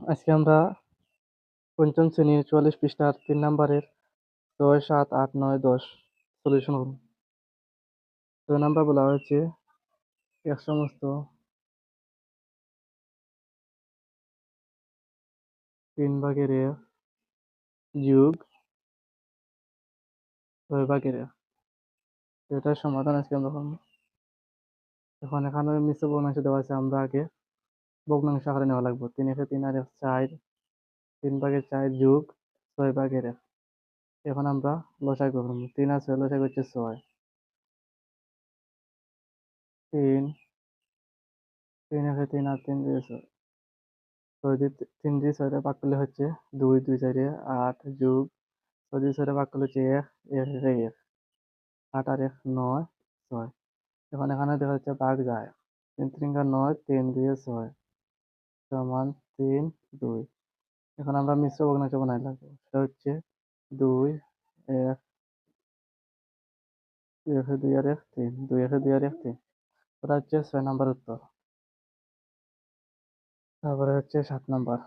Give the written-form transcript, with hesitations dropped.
আজকে আমরা পঞ্চম শ্রেণীর ৪৪ পৃষ্ঠার ৩ নাম্বারের ৬, ৭, ৮, ৯, ১০ সলিউশন করব। ৬ নাম্বার বলা হয়েছে এক সমস্ত ৩/১ যোগ ৬/১। এটার সমাধান আজকে আমরা করব। এখন এখানে মিশ্র ভগ্নাংশ দেওয়া আছে, আমরা আগে ভগ্নাংশ আকারে নেওয়া লাগবে। ৩ × ৩ = ৪, ৩/৪ যোগ ৬/১। এখন আমরা লসাগু করব। ৩ আর ৬ লসাগু হচ্ছে ৬। ৩ ৩ × ৩ = ৩ × ৬। ৬ দিয়ে ৩ দিয়ে ৬ ভাগ করলে হচ্ছে ২, ২ × ৪ = ৮ যোগ ৬ দিয়ে ৬ ভাগ করলে হচ্ছে ১, ১ × ১, ৮ আর ১ ৯, ৬। এখন এখানে দেখা যাচ্ছে ভাগ যায়। ৩ × ৩ = ৯, ৩ × ২ = ৬ সমান ৩, ২। এখন আমরা মিশ্র ভগ্নাংশ বানাই লাগবো। সেটা হচ্ছে ২, ১, ২ আর ১ ৩, ২ আর ১ ৩। ওটা হচ্ছে ৬ নাম্বার উত্তর। তারপরে হচ্ছে ৭ নাম্বার।